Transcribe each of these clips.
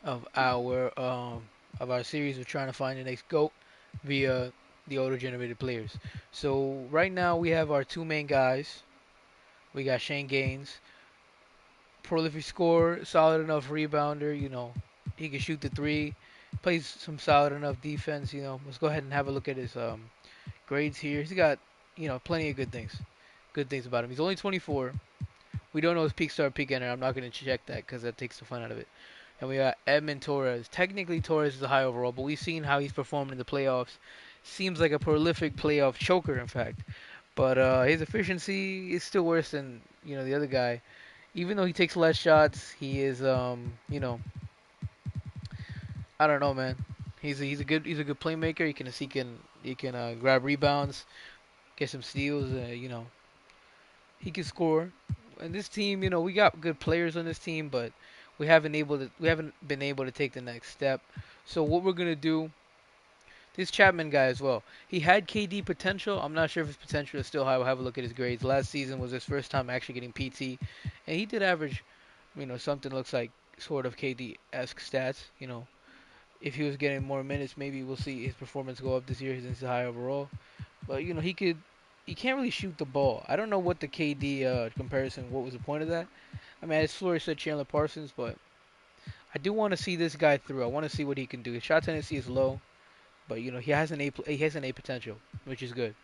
of our series of trying to find the next GOAT via the auto-generated players. So right now we have our two main guys. We got Shane Gaines, prolific scorer, solid enough rebounder. He can shoot the three, plays some solid enough defense. Let's go ahead and have a look at his grades here. He's got plenty of good things about him. He's only 24. We don't know his peak start, peak ender. I'm not going to check that because that takes the fun out of it. And we got Edmund Torres. Technically, Torres is a high overall, but we've seen how he's performed in the playoffs. Seems like a prolific playoff choker, in fact. But his efficiency is still worse than the other guy. Even though he takes less shots, he is I don't know, man. He's a good playmaker. He can grab rebounds, get some steals. He can score. And this team, we got good players on this team, but we haven't been able to take the next step. So what we're gonna do, this Chapman guy as well. He had KD potential. I'm not sure if his potential is still high. We'll have a look at his grades. Last season was his first time actually getting PT, and he did average, something looks like sort of KD-esque stats. If he was getting more minutes, maybe we'll see his performance go up this year since he's high overall. But he can't really shoot the ball. I don't know what the KD comparison. What was the point of that? I mean, his floor said Chandler Parsons, but I do want to see this guy through. I want to see what he can do. His shot tendency is low, but he has an A potential, which is good.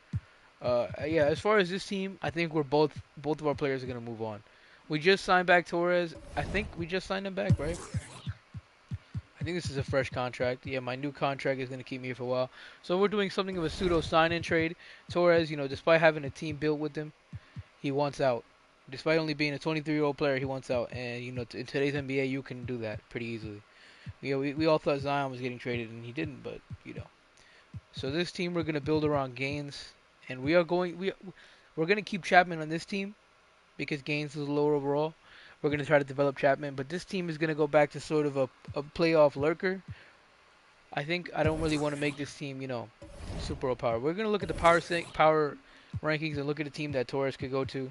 Yeah, as far as this team, I think we're both of our players are gonna move on. We just signed back Torres. I think we just signed him back, right? I think this is a fresh contract. Yeah, my new contract is going to keep me here for a while. So we're doing something of a pseudo sign-in trade. Torres, despite having a team built with him, he wants out. Despite only being a 23-year-old player, he wants out. And in today's NBA, you can do that pretty easily. We all thought Zion was getting traded, and he didn't. But so this team we're going to build around Gaines, and we're going to keep Chapman on this team because Gaines is lower overall. We're going to try to develop Chapman, but this team is going to go back to sort of a playoff lurker. I think I don't really want to make this team, super overpowered. We're gonna look at the power rankings and look at the team that Torres could go to.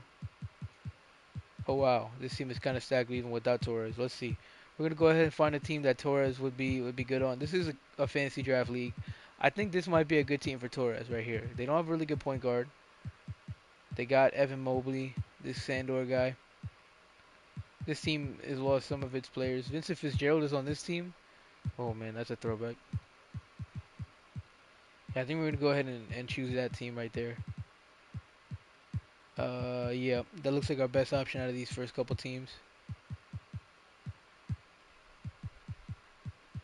Oh wow, this team is kind of stacked even without Torres. Let's see. We're gonna go ahead and find a team that Torres would be good on. This is a fantasy draft league. I think this might be a good team for Torres right here. They don't have a really good point guard. They got Evan Mobley, this Sandor guy. This team has lost some of its players. Vincent Fitzgerald is on this team. Oh man, that's a throwback. Yeah, I think we're gonna go ahead and choose that team right there. Yeah, that looks like our best option out of these first couple teams.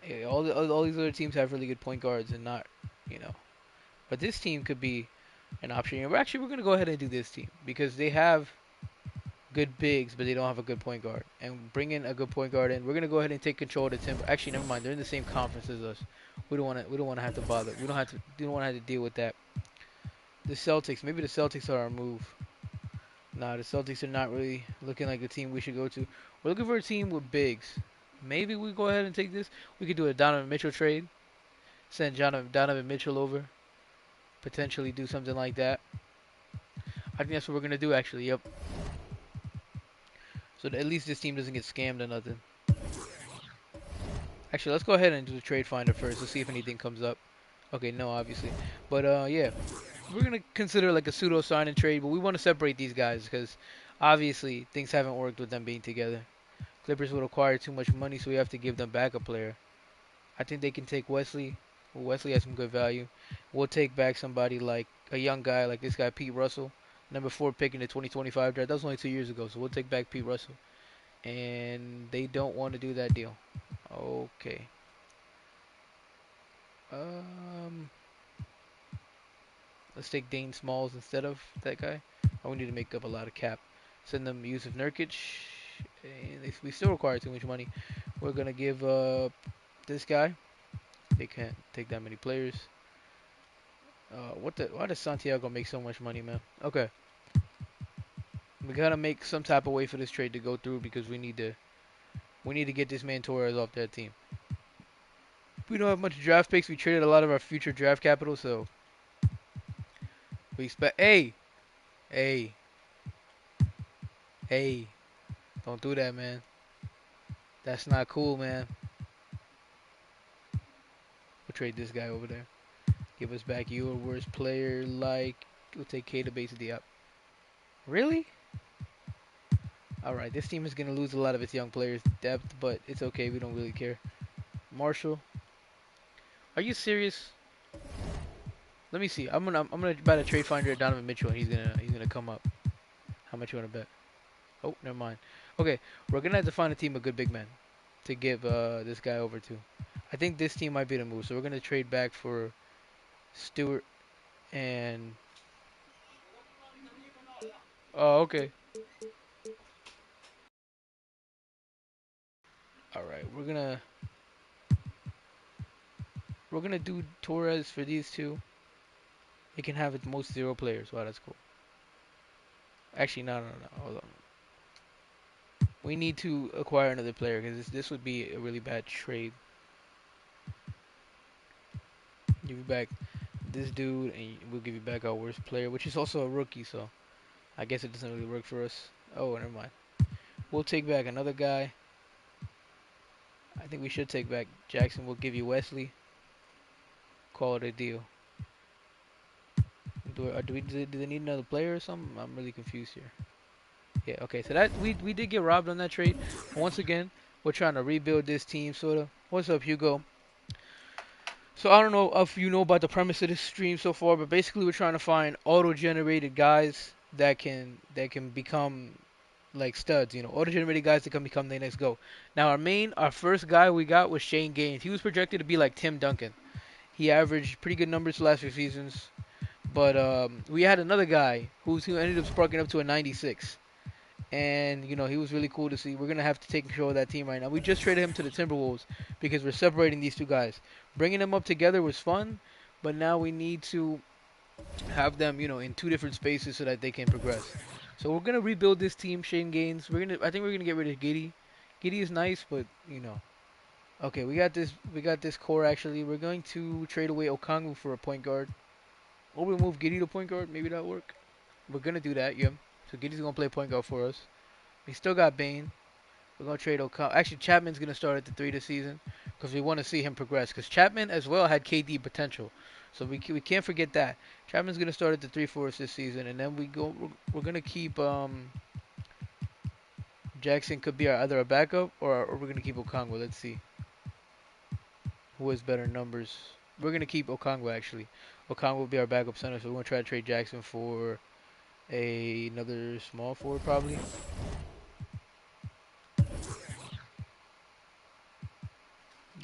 Yeah, all these other teams have really good point guards and not, you know. But this team could be an option. We're gonna go ahead and do this team because they have good bigs, but they don't have a good point guard. And bring in a good point guard, and we're gonna go ahead and take control of the Timber. Actually, never mind. They're in the same conference as us. We don't want to have to bother. We don't want to have to deal with that. The Celtics. Maybe the Celtics are our move. Nah, the Celtics are not really looking like the team we should go to. We're looking for a team with bigs. Maybe we go ahead and take this. We could do a Donovan Mitchell trade. Send Donovan Mitchell over. Potentially do something like that. I think that's what we're gonna do actually. Yep. So that at least this team doesn't get scammed or nothing. Actually, let's go ahead and do the trade finder first. Let's see if anything comes up. Okay, no, obviously. But yeah, we're gonna consider like a pseudo sign and trade, but we want to separate these guys because obviously things haven't worked with them being together. Clippers would acquire too much money, so we have to give them back a player. I think they can take Wesley. Well, Wesley has some good value. We'll take back somebody like a young guy like this guy, Pete Russell, number 4 pick in the 2025 draft. That was only 2 years ago, so we'll take back Pete Russell. And they don't want to do that deal. Okay. Um, let's take Dane Smalls instead of that guy. Oh, we need to make up a lot of cap. Send them Yusuf Nurkic. And we still require too much money. We're gonna give this guy. They can't take that many players. Why does Santiago make so much money, man? Okay, we gotta make some type of way for this trade to go through because we need to get this man Torres off that team. We don't have much draft picks. We traded a lot of our future draft capital, so we expect. Hey, hey, hey! Don't do that, man. That's not cool, man. We'll trade this guy over there. Give us back your worst player. Like we'll take K to base of the up. Really? All right. This team is gonna lose a lot of its young players depth, but it's okay. We don't really care. Marshall, are you serious? Let me see. I'm gonna bet a trade finder at Donovan Mitchell, and he's gonna come up. How much you wanna bet? Oh, never mind. Okay, we're gonna have to find a team of good big men to give this guy over to. I think this team might be the move, so we're gonna trade back for Stewart and. Oh, okay. All right, we're gonna do Torres for these two. They can have at most 0 players. Wow, that's cool. Actually, no. Hold on. We need to acquire another player because this would be a really bad trade. Give you back this dude, and we'll give you back our worst player, which is also a rookie. So I guess it doesn't really work for us. Oh, never mind. We'll take back another guy. I think we should take back Jackson. We'll give you Wesley. Call it a deal. Do they need another player or something? I'm really confused here. Yeah, okay. So that we did get robbed on that trade. Once again, we're trying to rebuild this team, sort of. What's up, Hugo? So I don't know if you know about the premise of this stream so far, but basically we're trying to find auto-generated guys that can become like studs, auto-generated guys that can become the next go. Now our first guy we got was Shane Gaines. He was projected to be like Tim Duncan. He averaged pretty good numbers the last few seasons, but we had another guy who ended up sparking up to a 96. And he was really cool to see. We're gonna have to take control of that team right now. We just traded him to the Timberwolves because we're separating these two guys. Bringing them up together was fun, but now we need to have them, in two different spaces so that they can progress. So we're gonna rebuild this team. Shane Gaines. I think we're gonna get rid of Giddy. Giddy is nice, but. Okay, we got this. We got this core actually. We're going to trade away Okongwu for a point guard, or we move Giddy to point guard. Maybe that'll work. We're gonna do that, yeah. So Giddy's gonna play point guard for us. We still got Bane. We're gonna trade Okongwu. Actually, Chapman's gonna start at the 3 this season because we want to see him progress. Because Chapman as well had KD potential, so we can't forget that. Chapman's gonna start at the 3 for us this season, and then we're gonna keep Jackson could be either a backup or we're gonna keep Okongwu. Let's see who has better numbers. We're gonna keep Okongwu actually. Okongwu will be our backup center, so we're gonna try to trade Jackson for another small forward probably.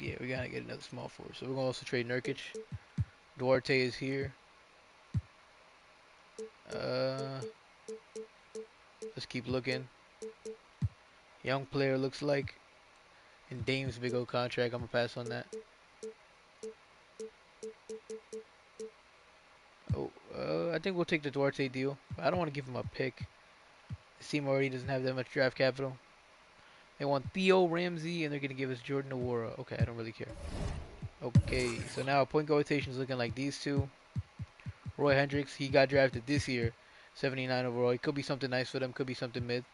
Yeah, we gotta get another small forward. So we're gonna also trade Nurkic. Duarte is here. Uh, let's keep looking. Young player looks like. And Dame's big old contract. I'm gonna pass on that. Oh, I think we'll take the Duarte deal. I don't want to give him a pick. This team already doesn't have that much draft capital. They want Theo Ramsey, and they're gonna give us Jordan Nwora. Okay, I don't really care. Okay, so now point guard rotation is looking like these two. Roy Hendricks, he got drafted this year, 79 overall. It could be something nice for them. Could be something mid.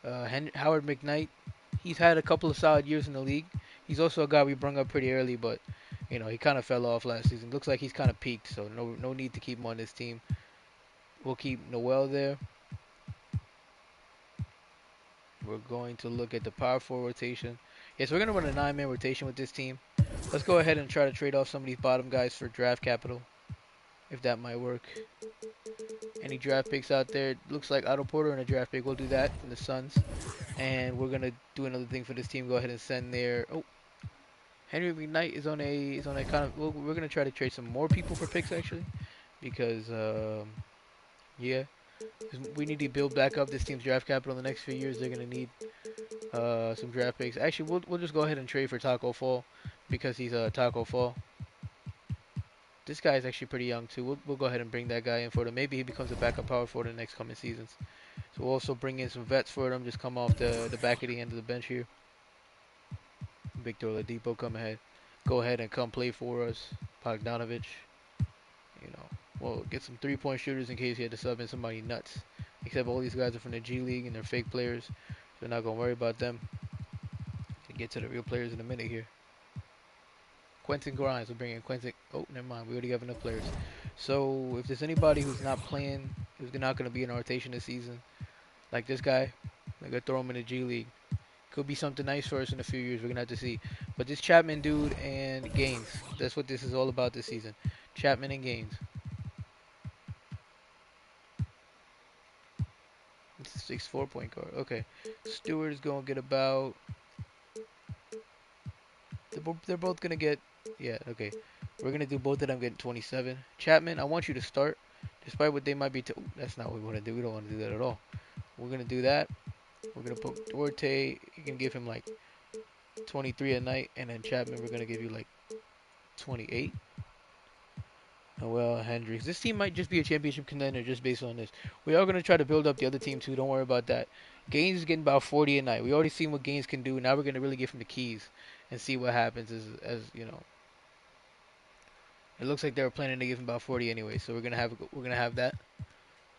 Howard McKnight, he's had a couple of solid years in the league. He's also a guy we brung up pretty early, but he kind of fell off last season. Looks like he's kind of peaked, so no need to keep him on this team. We'll keep Noel there. We're going to look at the power forward rotation. Yes, we're going to run a 9-man rotation with this team. Let's go ahead and try to trade off some of these bottom guys for draft capital, if that might work. Any draft picks out there? Looks like Otto Porter and a draft pick. We'll do that from the Suns. And we're going to do another thing for this team. Go ahead and send their... Oh, Henry McKnight is on a kind of... We're going to try to trade some more people for picks, actually. Because, yeah. We need to build back up this team's draft capital in the next few years. They're going to need some draft picks. Actually, we'll just go ahead and trade for Taco Fall because he's a Taco Fall. This guy is actually pretty young too. We'll go ahead and bring that guy in for them. Maybe he becomes a backup power for the next coming seasons. So we'll also bring in some vets for them. Just come off the back of the end of the bench here. Victor Oladipo, come ahead. Go ahead and come play for us. Bogdanovich. We'll get some 3-point shooters in case he had to sub in somebody nuts. Except all these guys are from the G League and they're fake players. So we're not going to worry about them. We'll get to the real players in a minute here. Quentin Grimes. We're bringing Quentin. Oh, never mind. We already have enough players. So if there's anybody who's not playing, who's not going to be in our rotation this season, like this guy, I gotta throw him in the G League. Could be something nice for us in a few years. We're gonna have to see. But this Chapman dude and Gaines, that's what this is all about this season. Chapman and Gaines. It's a 6'4" point guard. Okay. Stewart is gonna get about. They're both gonna get. Yeah. Okay. We're gonna do both of them getting 27. Chapman, I want you to start, despite what they might be. That's not what we want to do. We don't want to do that at all. We're gonna do that. We're gonna put Duarte. You can give him like 23 a night, and then Chapman, we're gonna give you like 28. Noel Hendricks. This team might just be a championship contender just based on this. We are going to try to build up the other team too. Don't worry about that. Gaines is getting about 40 a night. We already seen what Gaines can do. Now we're going to really give him the keys and see what happens. As you know, it looks like they were planning to give him about 40 anyway. So we're gonna have that.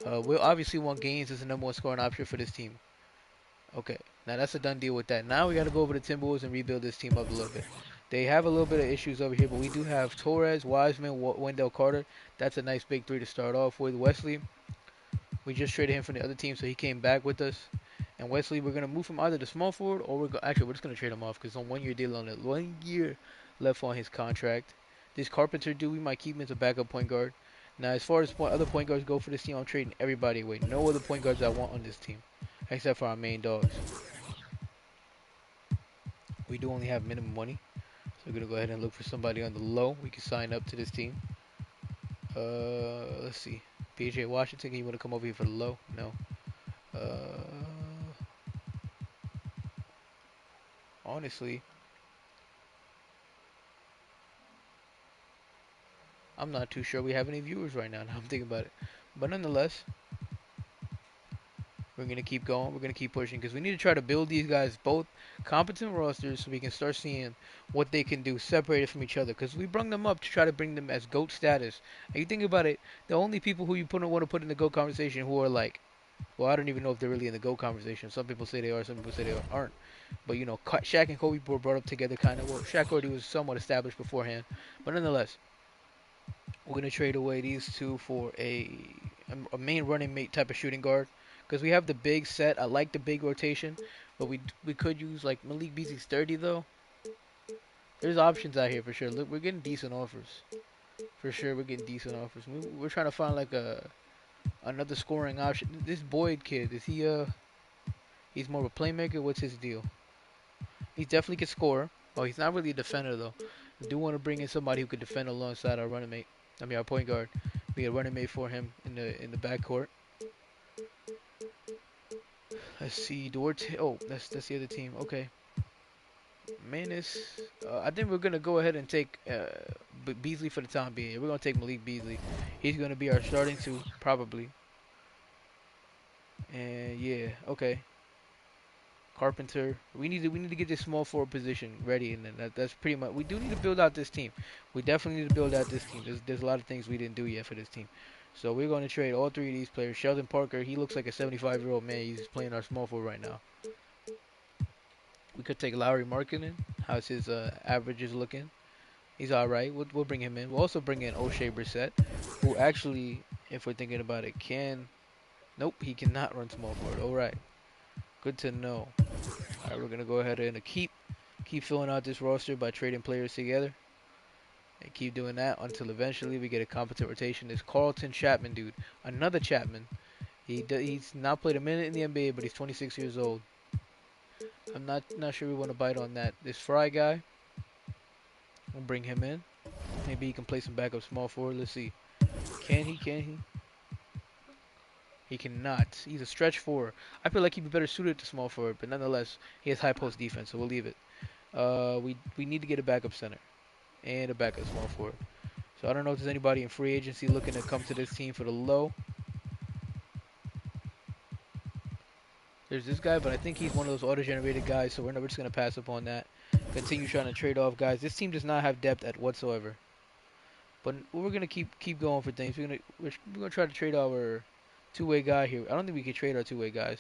We'll obviously want Gaines as the number one scoring option for this team. Okay, now that's a done deal with that. Now we got to go over to Timberwolves and rebuild this team up a little bit. They have a little bit of issues over here, but we do have Torres, Wiseman, Wendell Carter. That's a nice big three to start off with. Wesley, we just traded him from the other team, so he came back with us. And Wesley, we're gonna move him either to small forward or we're just gonna trade him off because on 1 year deal on it, 1 year left on his contract. This Carpenter dude, we might keep him as a backup point guard. Now, as far as other point guards go for this team, I'm trading everybody away. No other point guards I want on this team, except for our main dogs. We do only have minimum money, so we're gonna go ahead and look for somebody on the low. We can sign up to this team. Let's see. PJ Washington, you want to come over here for the low? No. Honestly, I'm not too sure we have any viewers right now. Now I'm thinking about it, but nonetheless, we're gonna keep going. We're gonna keep pushing because we need to try to build these guys both competent rosters so we can start seeing what they can do separated from each other. Because we brought them up to try to bring them as GOAT status. And you think about it, the only people who you want to put in the GOAT conversation who are like, well, I don't even know if they're really in the GOAT conversation. Some people say they are, some people say they aren't. But you know, Shaq and Kobe were brought up together, kind of. Well, Shaq already was somewhat established beforehand, but nonetheless, we're gonna trade away these two for a main running mate type of shooting guard because we have the big set. I like the big rotation, but we could use like Malik Beasley's 30 though. There's options out here for sure. Look, we're getting decent offers. For sure, we're getting decent offers. We're trying to find like another scoring option. This Boyd kid, is he he's more of a playmaker? What's his deal? He definitely can score. Oh, he's not really a defender though. I do want to bring in somebody who could defend alongside our running mate. I mean our point guard. Be a running mate for him in the backcourt. Let's see, Duarte. Oh, that's the other team. Okay, Manis. I think we're gonna go ahead and take Beasley for the time being. We're gonna take Malik Beasley. He's gonna be our starting two probably. And yeah, okay. Carpenter. We need to get this small forward position ready, and then that's pretty much. We do need to build out this team. We definitely need to build out this team. There's a lot of things we didn't do yet for this team. So we're going to trade all three of these players. Sheldon Parker, he looks like a 75-year-old man. He's playing our small forward right now. We could take Lowry Markkinen. How's his averages looking? He's all right. We'll bring him in. We'll also bring in O'Shea Brissett, who actually, if we're thinking about it, can. Nope, he cannot run small forward. All right, good to know. All right, we're gonna go ahead and keep filling out this roster by trading players together, and keep doing that until eventually we get a competent rotation. This Carlton Chapman dude, another Chapman. He's not played a minute in the NBA, but he's 26 years old. I'm not sure we want to bite on that. This Fry guy, we'll bring him in. Maybe he can play some backup small forward. Let's see. Can he? Can he? He cannot. He's a stretch four. I feel like he'd be better suited to small forward, but nonetheless, he has high post defense, so we'll leave it. We need to get a backup center and a backup small forward. So I don't know if there's anybody in free agency looking to come to this team for the low. There's this guy, but I think he's one of those auto-generated guys, so we're just gonna pass up on that. Continue trying to trade off guys. This team does not have depth at whatsoever. But we're gonna keep going for things. We're gonna try to trade our two-way guy here. I don't think we can trade our two-way guys,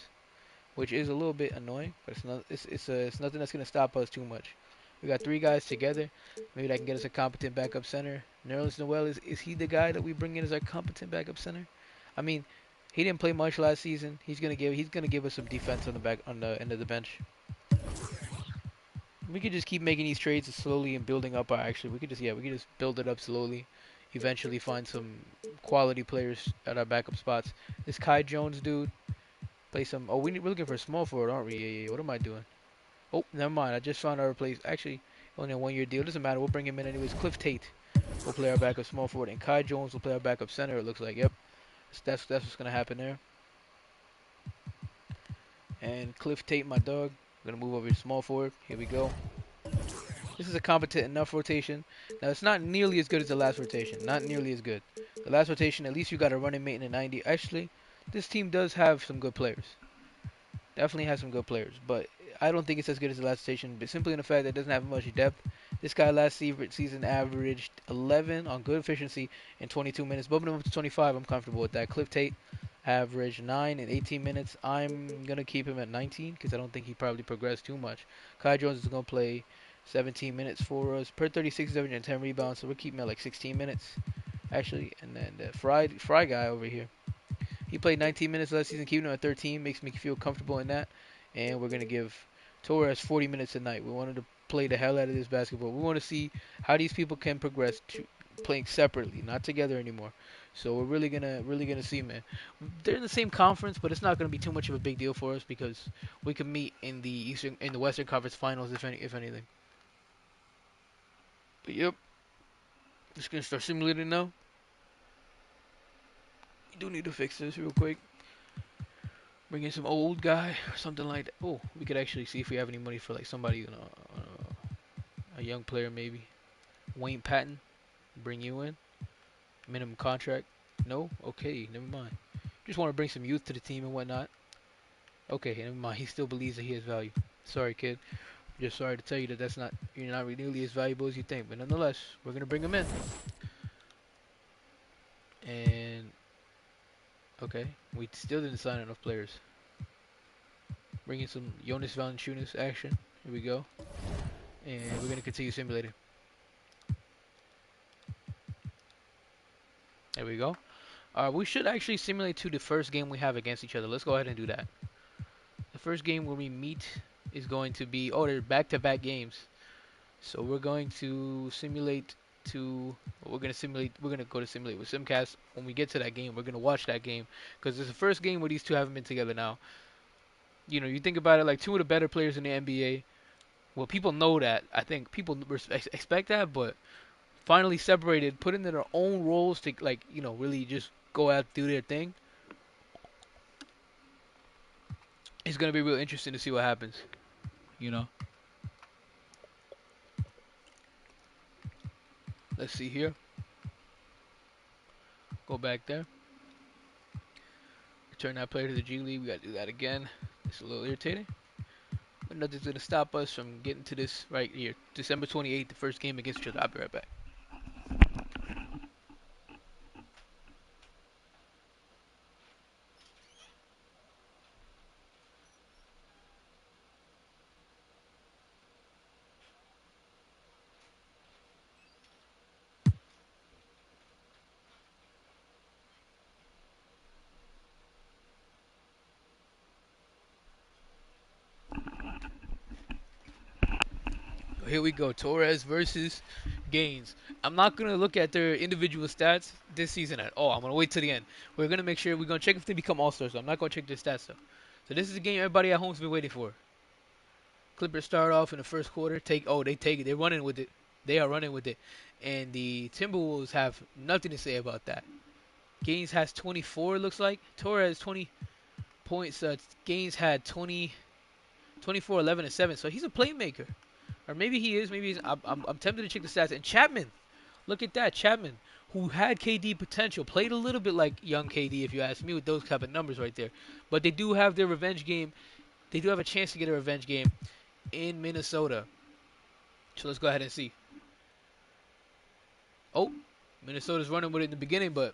which is a little bit annoying, but it's nothing that's gonna stop us too much. We got three guys together. Maybe that can get us a competent backup center. Nerlens Noel is he the guy that we bring in as our competent backup center? I mean, he didn't play much last season. He's gonna give us some defense on the end of the bench. We could just keep making these trades slowly and building up our actually. We could just build it up slowly. Eventually find some quality players at our backup spots. This Kai Jones dude play some. Oh, we're looking for a small forward, aren't we? Yeah. What am I doing? Oh, never mind. I just found our replace. Actually, only a 1 year deal. Doesn't matter. We'll bring him in anyways. Cliff Tate will play our backup small forward, and Kai Jones will play our backup center. It looks like. Yep, that's what's gonna happen there. And Cliff Tate, my dog. I'm gonna move over to small forward. Here we go. This is a competent enough rotation. Now it's not nearly as good as the last rotation. Not nearly as good. The last rotation, at least you got a running mate in the 90. Actually, this team does have some good players. Definitely has some good players, but I don't think it's as good as the last rotation. But simply in the fact that it doesn't have much depth. This guy last season averaged 11 on good efficiency in 22 minutes. Bumping him up to 25, I'm comfortable with that. Cliff Tate averaged 9 in 18 minutes. I'm gonna keep him at 19 because I don't think he probably progressed too much. Kai Jones is gonna play 17 minutes for us per 36, averaging 10 rebounds, so we're keeping him at like 16 minutes actually. And then the Fry guy over here. He played 19 minutes last season, keeping him at 13 makes me feel comfortable in that. And we're gonna give Torres 40 minutes a night. We wanted to play the hell out of this basketball. We want to see how these people can progress to playing separately, not together anymore. So we're really gonna see, man. They're in the same conference, but it's not gonna be too much of a big deal for us because we can meet in the Western Conference Finals if anything. But yep, just gonna start simulating now. We do need to fix this real quick. Bring in some old guy or something like that. Oh, we could actually see if we have any money for like somebody, a young player maybe. Wayne Patton, bring you in. Minimum contract. No? Okay, never mind. Just want to bring some youth to the team and whatnot. Okay, never mind. He still believes that he has value. Sorry, kid. Just sorry to tell you that you're not nearly as valuable as you think. But nonetheless, we're gonna bring him in. And okay, we still didn't sign enough players. Bring in some Jonas Valanciunas action. Here we go. And we're gonna continue simulating. There we go. We should actually simulate to the first game we have against each other. Let's go ahead and do that. The first game where we meet is going to be, they're back-to-back games. So we're going to simulate we're going to go to simulate with Simcast. When we get to that game, we're going to watch that game because it's the first game where these two haven't been together now. You know, you think about it, like two of the better players in the NBA. Well, people know that. I think people expect that, but finally separated, put into their own roles to, like, really just go out, do their thing. It's going to be real interesting to see what happens, you know. Let's see here. Go back there. Return that player to the G League. We got to do that again. It's a little irritating. But nothing's going to stop us from getting to this right here. December 28th, the first game against each other. I'll be right back. Here we go. Torres versus Gaines. I'm not going to look at their individual stats this season at all. I'm going to wait till the end. We're going to make sure we're going to check if they become all-stars. So I'm not going to check their stats, though. So this is the game everybody at home's been waiting for. Clippers start off in the first quarter. They take it. They're running with it. They are running with it. And the Timberwolves have nothing to say about that. Gaines has 24, it looks like. Torres 20 points. Gaines had 20, 24, 11, and 7. So he's a playmaker. Or maybe he is. Maybe he's. I'm tempted to check the stats. And Chapman, look at that. Chapman, who had KD potential, played a little bit like young KD, if you ask me, with those type of numbers right there. But they do have their revenge game. They do have a chance to get a revenge game in Minnesota. So let's go ahead and see. Oh, Minnesota's running with it in the beginning, but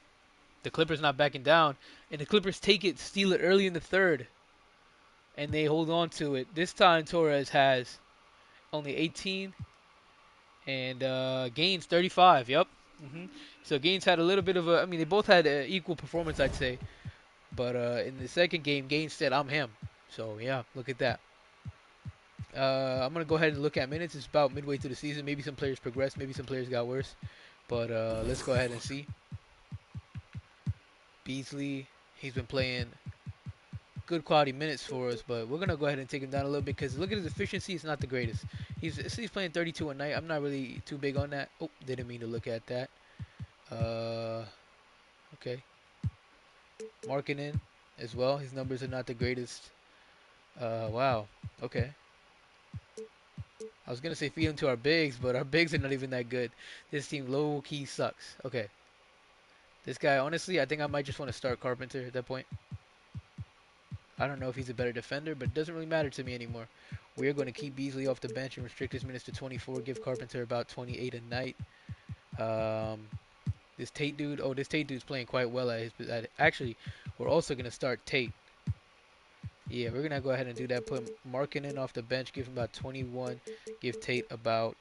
the Clippers not backing down. And the Clippers take it, steal it early in the third. And they hold on to it. This time Torres has only 18. And Gaines 35. Yep. So Gaines had a little bit of a. I mean, they both had equal performance, I'd say. But in the second game, Gaines said, "I'm him." So yeah, look at that. I'm gonna go ahead and look at minutes. It's about midway through the season. Maybe some players progressed. Maybe some players got worse. But let's go ahead and see. Beasley, he's been playing good quality minutes for us, but we're gonna go ahead and take him down a little bit because look at his efficiency; it's not the greatest. He's playing 32 a night. I'm not really too big on that. Oh, didn't mean to look at that. Uh, okay, marking in as well. His numbers are not the greatest. Wow. Okay. I was gonna say feed him to our bigs, but our bigs are not even that good. This team low key sucks. Okay. This guy, honestly, I think I might just want to start Carpenter at that point. I don't know if he's a better defender, but it doesn't really matter to me anymore. We're going to keep Beasley off the bench and restrict his minutes to 24. Give Carpenter about 28 a night. Um, this Tate dude, this Tate dude's playing quite well actually, we're also going to start Tate. Yeah, we're going to go ahead and do that. Put Markkanen off the bench, give him about 21. Give Tate about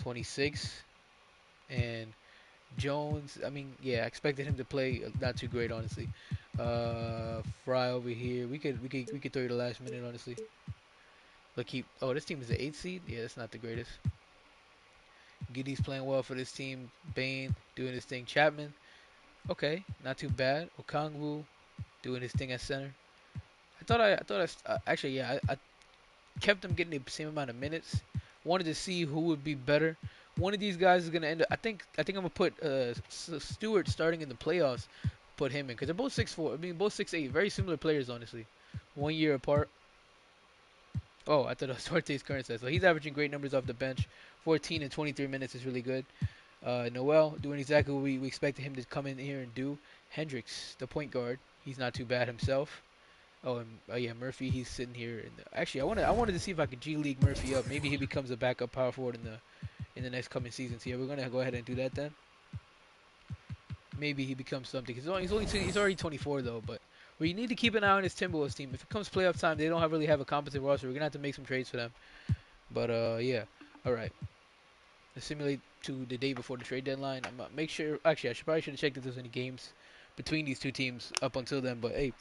26. And Jones, I mean, yeah, I expected him to play not too great, honestly. Fry over here. We could throw you the last minute, honestly. Look, this team is the 8th seed. Yeah, that's not the greatest. Giddy's playing well for this team. Bain doing his thing. Chapman, okay, not too bad. Okongwu doing his thing at center. Actually, yeah, I kept them getting the same amount of minutes. Wanted to see who would be better. One of these guys is gonna end up. I think I'm gonna put Stewart starting in the playoffs. Put him in because they're both 6'4". I mean, both 6'8". Very similar players, honestly. 1 year apart. Oh, I thought it was Sorte's current stats. So he's averaging great numbers off the bench. 14 and 23 minutes is really good. Noel doing exactly what we expected him to come in here and do. Hendricks, the point guard, he's not too bad himself. Yeah, Murphy, he's sitting here. Actually, I wanted to see if I could G League Murphy up. Maybe he becomes a backup power forward in the next coming seasons. Yeah, we're gonna go ahead and do that then. Maybe he becomes something. He's already 24 though, but we need to keep an eye on his Timberwolves team. If it comes playoff time, they don't really have a competent roster. We're gonna have to make some trades for them. But yeah, all right. Let's simulate to the day before the trade deadline. I'm gonna make sure. Actually, I should have checked if there's any games between these two teams up until then. But hey,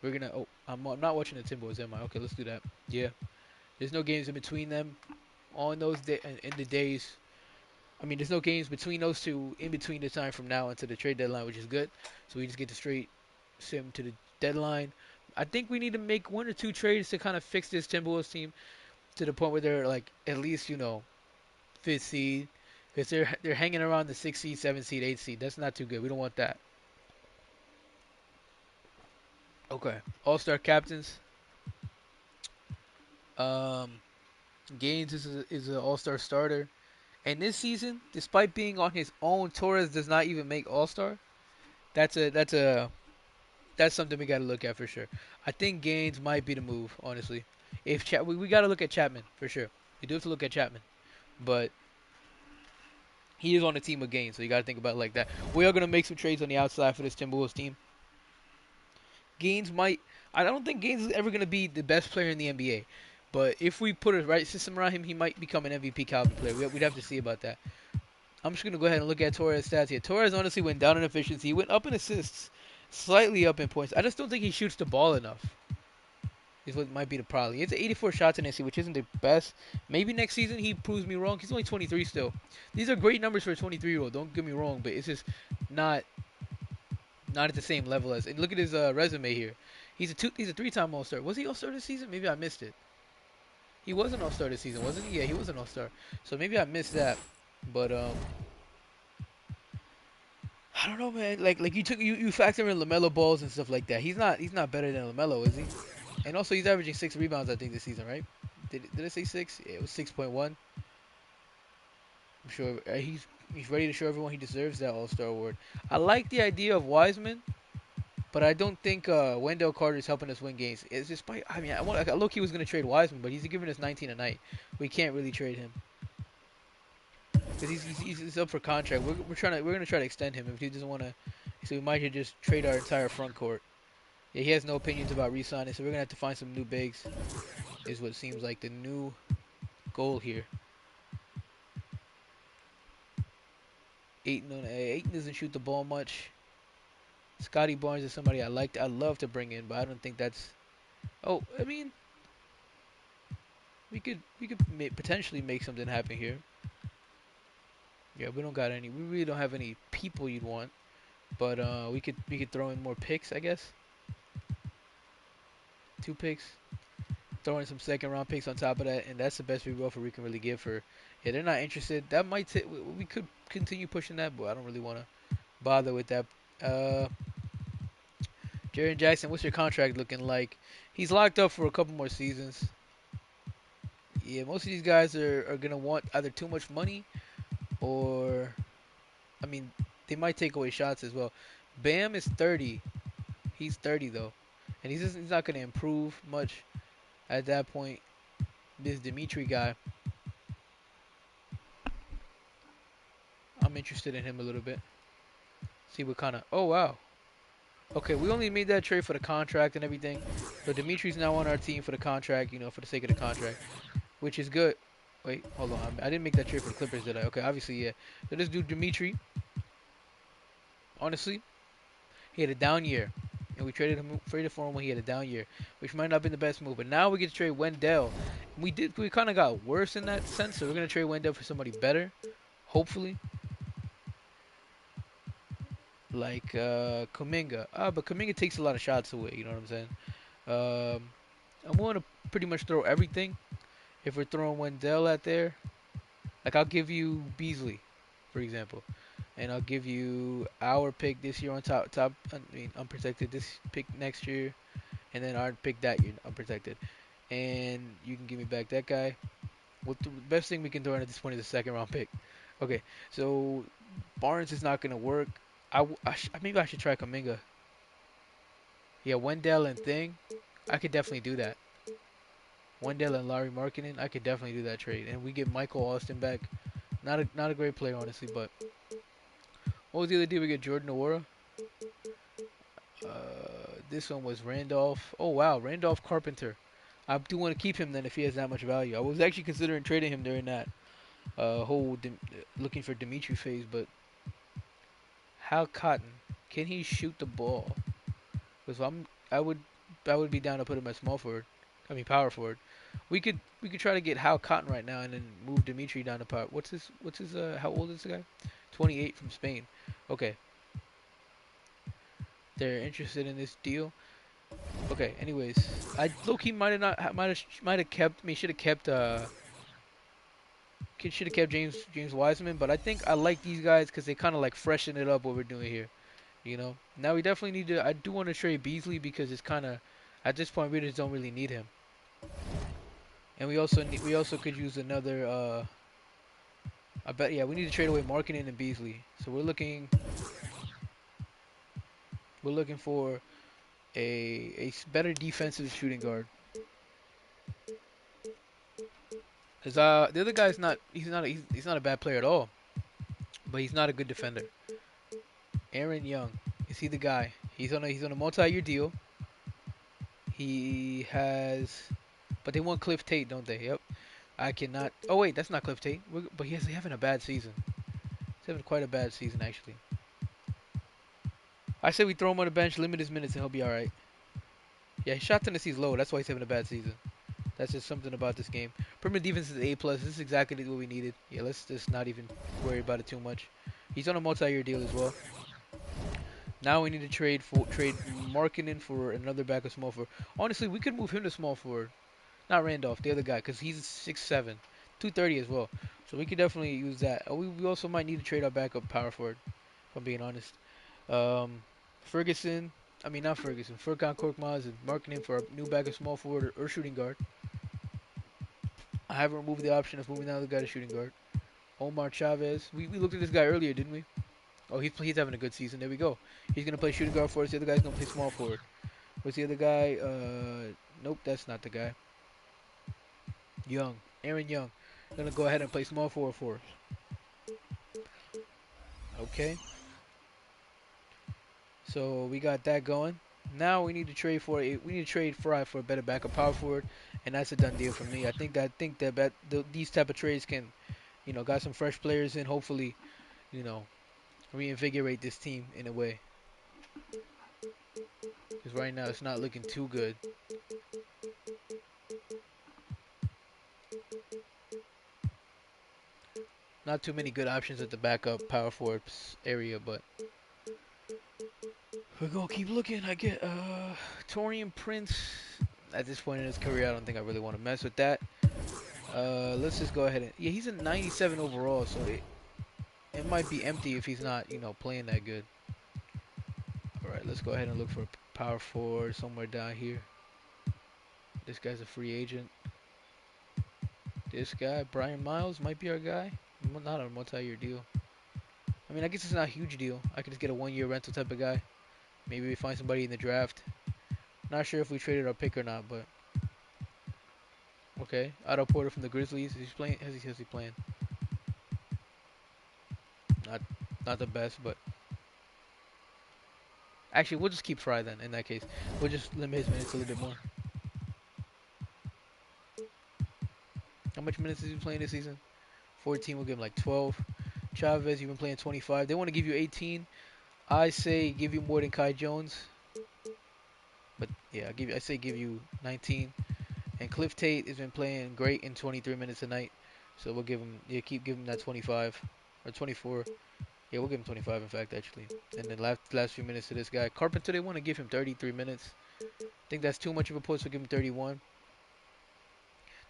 we're gonna. Oh, I'm not watching the Timberwolves, am I? Okay, let's do that. Yeah, there's no games in between them on those in the days. I mean, there's no games between those two in between the time from now until the trade deadline, which is good. So we just get to straight sim to the deadline. I think we need to make one or two trades to kind of fix this Timberwolves team to the point where they're like at least fifth seed, because they're hanging around the 6th seed, 7th seed, 8th seed. That's not too good. We don't want that. Okay. All Star captains. Um, Gaines is an All Star starter, and this season, despite being on his own, Torres does not even make All Star. That's something we got to look at for sure. I think Gaines might be the move, honestly. If we got to look at Chapman for sure. We do have to look at Chapman, but he is on the team with Gaines, so you got to think about it like that. We are gonna make some trades on the outside for this Timberwolves team. Gaines might. I don't think Gaines is ever gonna be the best player in the NBA, but if we put a right system around him, he might become an MVP caliber player. We'd have to see about that. I'm just gonna go ahead and look at Torres' stats here. Torres honestly went down in efficiency. He went up in assists, slightly up in points. I just don't think he shoots the ball enough. Is what might be the problem. He has 84 shots in this season, which isn't the best. Maybe next season he proves me wrong. He's only 23 still. These are great numbers for a 23-year-old. Don't get me wrong, but it's just not not at the same level as. And look at his resume here. He's a 3-time All Star. Was he All Star this season? Maybe I missed it. He was an All Star this season, wasn't he? Yeah, he was an All Star. So maybe I missed that. But I don't know, man. Like you factor in Lamelo balls and stuff like that. He's not better than Lamelo, is he? And also he's averaging 6 rebounds I think this season, right? Did I say 6? Yeah, it was 6.1. I'm sure he's ready to show everyone he deserves that All Star award. I like the idea of Wiseman. But I don't think Wendell Carter is helping us win games. It's despite, I mean, I look, he was going to trade Wiseman, but he's giving us 19 a night. We can't really trade him because he's up for contract. We're gonna try to extend him if he doesn't want to. So we might just trade our entire front court. Yeah, he has no opinions about re-signing, so we're gonna have to find some new bigs. Is what seems like the new goal here. Aiton doesn't shoot the ball much. Scotty Barnes is somebody I'd love to bring in, but I don't think that's. Oh, I mean, we could potentially make something happen here. Yeah, we don't got any. We really don't have any people you'd want, but we could throw in more picks, I guess. 2 picks, throw in some second round picks on top of that, and that's the best offer we can really give for. Yeah, they're not interested. That might we could continue pushing that, but I don't really want to bother with that. Uh, Jaren Jackson, what's your contract looking like? He's locked up for a couple more seasons. Yeah, most of these guys are gonna want either too much money or, I mean, they might take away shots as well. Bam is 30. He's 30 though, and he's not gonna improve much at that point. This Dimitri guy, I'm interested in him a little bit. See what kind of. Oh wow. Okay, we only made that trade for the contract and everything. So Dimitri's now on our team for the contract, for the sake of the contract, which is good. Wait, hold on. I didn't make that trade for the Clippers, did I? Okay, obviously, yeah. So this dude Dimitri, honestly, he had a down year, and we traded for him when he had a down year, which might not have been the best move. But now we get to trade Wendell. We kind of got worse in that sense, so we're gonna trade Wendell for somebody better, hopefully, like Kuminga. But Kuminga takes a lot of shots away. You know what I'm saying? Um, I'm willing to pretty much throw everything if we're throwing Wendell out there. Like I'll give you Beasley, for example, and I'll give you our pick this year on top. I mean unprotected. This pick next year, and then our pick that year unprotected. And you can give me back that guy. What the best thing we can throw in at this point is a second round pick. Okay, so Barnes is not gonna work. Maybe I should try Kaminga. Yeah, Wendell and Thing. I could definitely do that. Wendell and Larry Markkinen. I could definitely do that trade, and we get Michael Austin back. Not a great player honestly, but what was the other deal? We get Jordan Nwora. This one was Randolph. Oh wow, Randolph Carpenter. I do want to keep him then if he has that much value. I was actually considering trading him during that looking for Dimitri phase, but Hal Cotton, can he shoot the ball? Because I would be down to put him at small forward. I mean power forward. We could try to get Hal Cotton right now and then move Dimitri down to power. What's his how old is the guy? 28 from Spain. Okay, they're interested in this deal. Okay, anyways, I low key might have kept me should have kept James Wiseman, but I think I like these guys because they kind of like freshen it up what we're doing here. Now we definitely need to. I do want to trade Beasley because it's kind of at this point we just don't really need him, and we also could use another. I bet yeah we need to trade away Markkinen and Beasley. So we're looking for a better defensive shooting guard. Cause the other guy's not he's not a bad player at all, but he's not a good defender. Aaron Young, is he the guy? He's on a multi-year deal. He has, but they want Cliff Tate, don't they? Yep. I cannot. Oh wait, that's not Cliff Tate. But he's having a bad season. He's having quite a bad season actually. I say we throw him on the bench, limit his minutes, and he'll be all right. Yeah, his shot tendency's low. That's why he's having a bad season. That's just something about this game. Perimeter defense is A+. This is exactly what we needed. Yeah, let's just not even worry about it too much. He's on a multi-year deal as well. Now we need to trade Markkinen for another backup small forward. Honestly, we could move him to small forward. Not Randolph, the other guy, because he's 6'7", 230 as well. So we could definitely use that. We also might need to trade our backup power forward, if I'm being honest. Um, Ferguson, I mean not Ferguson, Furkan Korkmaz is Markkinen for a new backup small forward or shooting guard. I haven't removed the option of moving the other guy to shooting guard. Omar Chavez. We looked at this guy earlier, didn't we? Oh, he's having a good season. There we go. He's gonna play shooting guard for us. The other guy's gonna play small forward. What's the other guy? Nope, that's not the guy. Young, Aaron Young, gonna go ahead and play small forward for us. Okay. So we got that going. Now we need to trade for a better backup power forward, and that's a done deal for me. I think that these type of trades can, got some fresh players in. Hopefully, you know, reinvigorate this team in a way. Because right now it's not looking too good. Not too many good options at the backup power forwards area, but we're gonna keep looking. I get Torian Prince. At this point in his career, I don't think I really want to mess with that. Let's just go ahead and yeah, he's a 97 overall, so it might be empty if he's not playing that good. All right, let's go ahead and look for a power forward somewhere down here. This guy's a free agent. This guy, Brian Miles, might be our guy. Not a multi-year deal. I mean, I guess it's not a huge deal. I could just get a 1-year rental type of guy. Maybe we find somebody in the draft. Not sure if we traded our pick or not, but okay. Otto Porter from the Grizzlies. He's playing. How's he playing? Not, not the best, but actually, we'll just keep Fry then. In that case, we'll just limit his minutes a little bit more. How much minutes is he playing this season? 14. We'll give him like 12. Chavez, you've been playing 25. They want to give you 18. I say give you more than Kai Jones, but yeah, I say give you 19. And Cliff Tate has been playing great in 23 minutes a night, so we'll give him keep giving him that 25 or 24. Yeah, we'll give him 25 in fact actually. And then last few minutes to this guy Carpenter, they want to give him 33 minutes. I think that's too much of a push. So give him 31.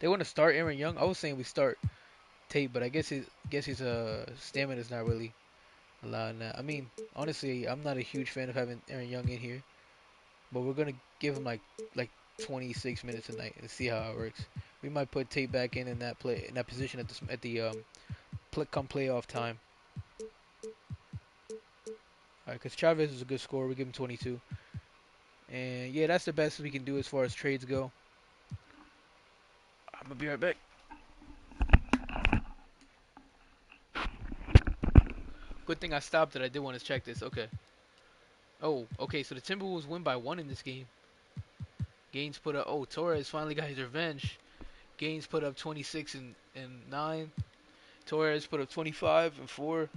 They want to start Aaron Young. I was saying we start Tate, but I guess his stamina is not really allowing that. I mean, honestly, I'm not a huge fan of having Aaron Young in here, but we're gonna give him like 26 minutes a night and see how it works. We might put Tate back in that position come playoff time. All right, because Chavez is a good scorer. We give him 22, and yeah, that's the best we can do as far as trades go. I'm gonna be right back. Good thing I stopped it. I did want to check this. Okay. Oh, okay. So the Timberwolves win by 1 in this game. Gaines put up. Oh, Torres finally got his revenge. Gaines put up 26 and 9. Torres put up 25 and 4.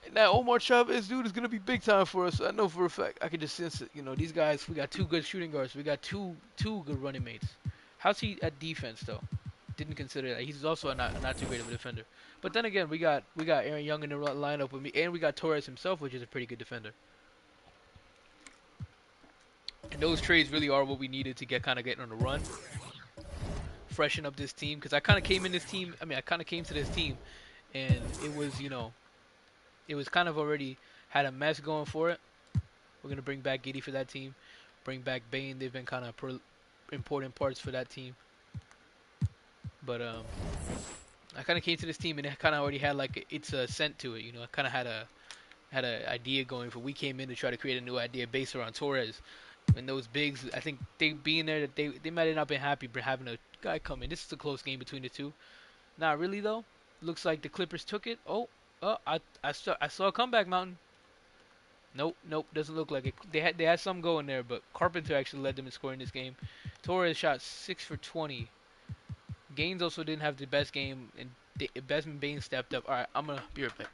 And that Omar Chavez dude is gonna be big time for us. I know for a fact. I can just sense it. These guys. We got 2 good shooting guards. We got two good running mates. How's he at defense though? Didn't consider that. He's also not too great of a defender. But then again, we got Aaron Young in the lineup with me, and we got Torres himself, which is a pretty good defender. And those trades really are what we needed to getting on the run, freshen up this team. Because I kind of came in this team. I mean, I kind of came to this team, and it was kind of already had a mess going for it. We're gonna bring back Giddy for that team, bring back Bane. They've been kind of important parts for that team. But I kind of came to this team and it kind of already had like it's a scent to it. I kind of had a idea going for. We came in to try to create a new idea based around Torres. And those bigs, I think they being there, that they might have not been happy for having a guy come in. This is a close game between the two. Not really though. Looks like the Clippers took it. I saw a comeback, Mountain. Nope, doesn't look like it. They had some going there, but Carpenter actually led them in scoring this game. Torres shot 6 for 20. Gaines also didn't have the best game, and Desmond Bain stepped up. All right, I'm gonna be right back.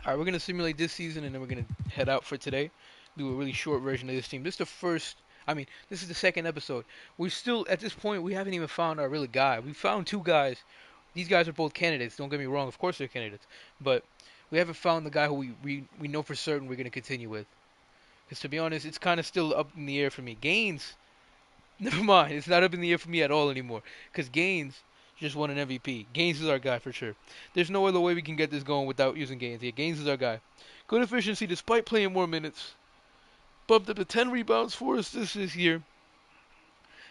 All right, we're gonna simulate this season, and then we're gonna head out for today. Do a really short version of this team. This is the first. I mean, this is the second episode. We're still at this point. We haven't even found our really guy. We found 2 guys. These guys are both candidates. Don't get me wrong. Of course they're candidates, but we haven't found the guy who we know for certain we're gonna continue with. Because to be honest, it's kind of still up in the air for me. Gaines, Never mind. It's not up in the air for me at all anymore. Because Gaines just won an MVP. Gaines is our guy for sure. There's no other way we can get this going without using Gaines. Yeah, Gaines is our guy. Good efficiency despite playing more minutes. Bumped up to 10 rebounds for us this year.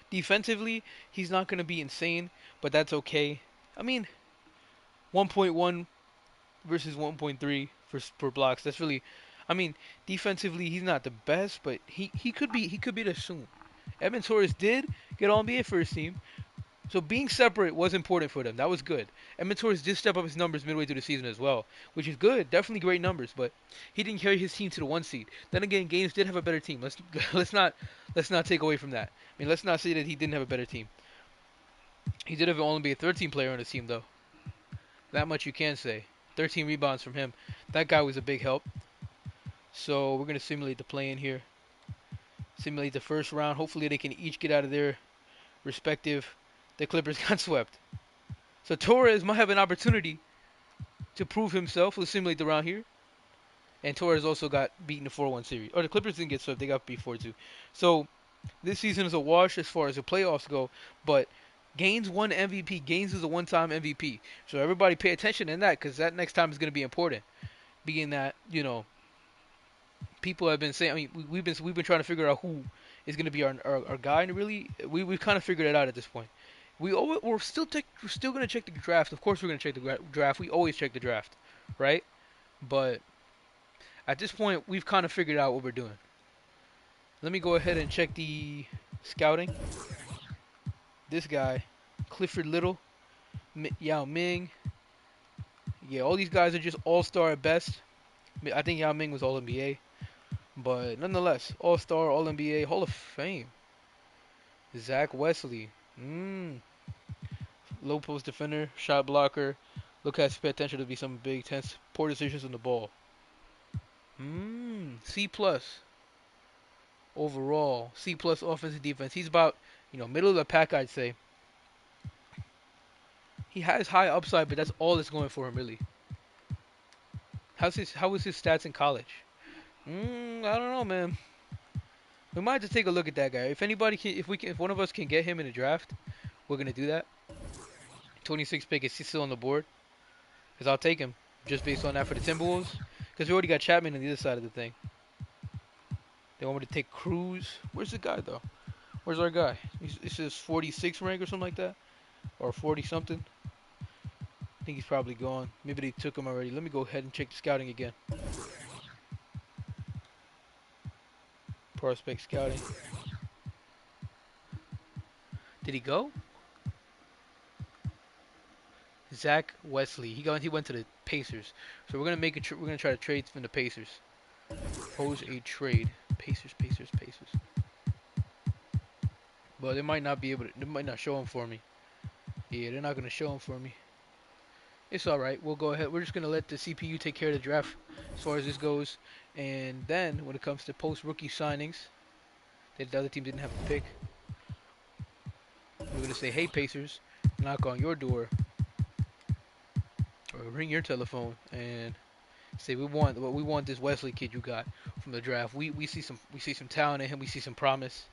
Defensively, he's not going to be insane, but that's okay. I mean, 1.1 versus 1.3 for blocks. That's really, I mean, defensively he's not the best, but he could be the soon. Evan Torres did get All NBA first team, so being separate was important for them. That was good. Evan Torres did step up his numbers midway through the season as well, which is good. Definitely great numbers, but he didn't carry his team to the 1 seed. Then again, Gaines did have a better team. Let's not take away from that. I mean, let's not say that he didn't have a better team. He did have an All NBA 13 player on his team though. That much you can say. 13 rebounds from him. That guy was a big help. So we're gonna simulate the play in here. Simulate the first round. Hopefully they can each get out of their respective. The Clippers got swept. So Torres might have an opportunity to prove himself. Let's simulate the round here. And Torres also got beaten in the 4-1 series. Or the Clippers didn't get swept. They got beat 4-2. So this season is a wash as far as the playoffs go. But Gaines won MVP. Gaines is a one-time MVP. So everybody pay attention in that because that next time is going to be important. Being that, people have been saying. I mean, we've been trying to figure out who is going to be our guy, and really, we've kind of figured it out at this point. We're still going to check the draft. Of course, we're going to check the draft. We always check the draft, right? But at this point, we've kind of figured out what we're doing. Let me go ahead and check the scouting. This guy, Clifford Little, Yao Ming. Yeah, all these guys are just all-star at best. I think Yao Ming was All NBA. But nonetheless, All-Star, All-NBA, Hall of Fame. Zach Wesley. Low post defender, shot blocker. Look has potential to be some big tense. Poor decisions on the ball. C plus overall. C plus offensive defense. He's about, middle of the pack, I'd say. He has high upside, but that's all that's going for him, really. How was his stats in college? I don't know, man. We might have to take a look at that guy. If one of us can get him in the draft, we're gonna do that. 26 pick is he still on the board? Cause I'll take him just based on that for the Timberwolves. Cause we already got Chapman on the other side of the thing. They want me to take Cruz. Where's the guy though? Where's our guy? This is 46 rank or something like that, or 40 something. I think he's probably gone. Maybe they took him already. Let me go ahead and check the scouting again. Prospect scouting. Did he go? Zach Wesley. He went to the Pacers. So we're gonna try to trade from the Pacers. Pose a trade. Pacers. But they might not be able to. They might not show him for me. Yeah, they're not gonna show him for me. It's all right. We'll go ahead. We're just gonna let the CPU take care of the draft as far as this goes. And then when it comes to post rookie signings, that the other team didn't have to pick. We're gonna say, hey Pacers, knock on your door or ring your telephone and say we want this Wesley kid you got from the draft. We see some talent in him. We see some promise.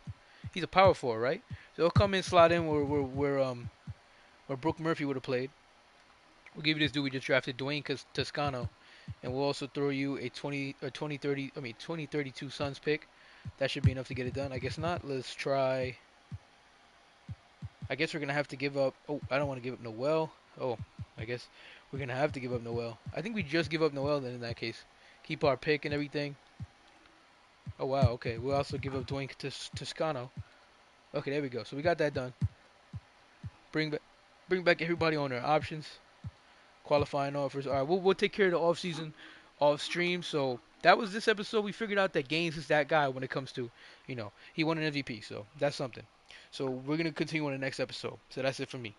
He's a power forward, right? So he'll come in, slot in where Brooke Murphy would have played. We'll give you this dude we just drafted, Dwayne Toscano, and we'll also throw you a 2032 Suns pick. That should be enough to get it done. I guess not. Let's try. I guess we're gonna have to give up. Oh, I don't want to give up Noel. Oh, I guess we're gonna have to give up Noel. I think we just give up Noel then in that case. Keep our pick and everything. Oh wow. Okay. We'll also give up Dwayne Toscano. Okay, there we go. So we got that done. Bring back everybody on their options. Qualifying offers. All right, we'll take care of the off season, off stream. So that was this episode. We figured out that Gaines is that guy when it comes to, he won an MVP. So that's something. So we're gonna continue on the next episode. So that's it for me.